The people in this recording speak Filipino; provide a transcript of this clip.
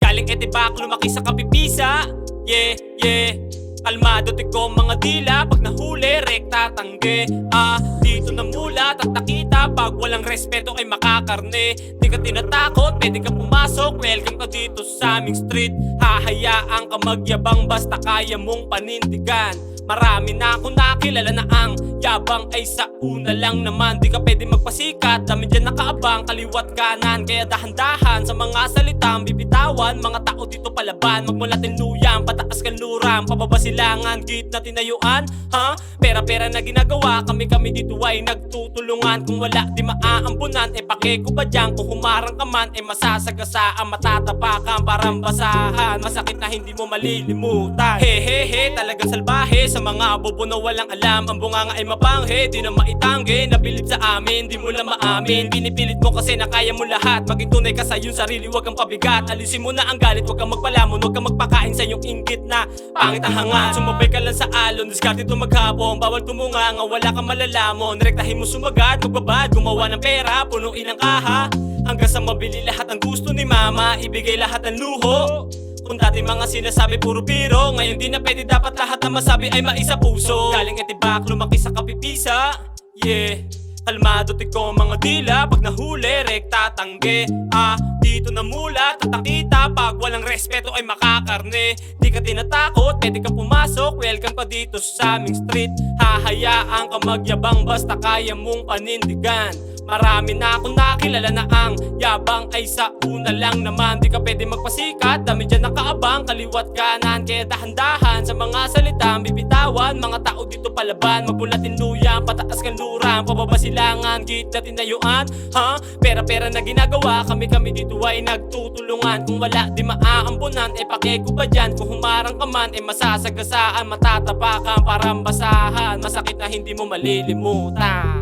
Galing Etibak, lumaki sa Kapipisa. Yeah, yeah. Kalmado tikom mga dila, pag nahuli, rekta tangge. Dito namulat at nakita, pag walang respeto ay makakarne. Di ka tinatakot, pwede ka pumasok, welcome ka dito sa aming street. Hahayaan ka magyabang basta kaya mong panindigan. Marami na akong nakilala na ang yabang ay sa una lang naman. Di ka pwede magpasikat, dami dyan nakaabang kaliwat kanan. Kaya dahan-dahan sa mga salitang bibitawan, mga tao dito palaban. Magmula tinuyang, pataas kanluran, pababa silangan, git na tinayuan. Pera-pera na ginagawa, kami dito ay nagtutulungan. Kung wala di maaambunan, pake ko ba dyan? Kung humarang ka man, masasagasaan, matatapakan, parang basahan. Masakit na hindi mo malilimutan. Hehehe, talagang salbahe sa mga bobo na walang alam. Ang bunganga ay mapanghe, di na maitangge. Nabilib sa amin, di mo lang maamin. Pinipilit mo kasi na kaya mo lahat. Maging tunay ka sa iyong sarili, wag kang pabigat. Alisin mo na ang galit, wag kang magpalamon. Wag kang magpakain sa iyong inggit na pangit ang hangat. Sumabay ka lang sa alon, diskarte ito maghapon. Bawal tumunga nga wala kang malalamon. Rektahin mo sumagat, magbabad, gumawa ng pera, punuin ang kaha. Hanggang sa mabili lahat ang gusto ni mama, ibigay lahat ng luho. Kung dati mga sinasabi puro biro, ngayon di na pwede, dapat lahat na masabi ay maisa puso. Galing Etibak, lumaki sa Kapipisa. Yeah, kalmado tikom mga dila, pag nahuli, rekta tangge. Dito namulat at nakita, pag walang respeto ay makakarne. Di ka tinatakot, pwede ka pumasok, welcome ka dito sa aming street. Hahayaan ka magyabang basta kaya mong panindigan. Marami na akong nakilala na ang yabang ay sa una lang naman. Di ka pwede magpasikat, dami dyan nakaabang kaliwat kanan. Kaya dahan-dahan sa mga salitang bibitawan, mga tao dito palaban. Magmula tinuyang, pataas kanluran, pababa silangan, git na tinayuan. Pera-pera na ginagawa, kami dito ay nagtutulungan. Kung wala di maaambunan, pake ko ba dyan? Kung humarang ka man, masasagasaan, matatapakan, parang basahan. Masakit na hindi mo malilimutan.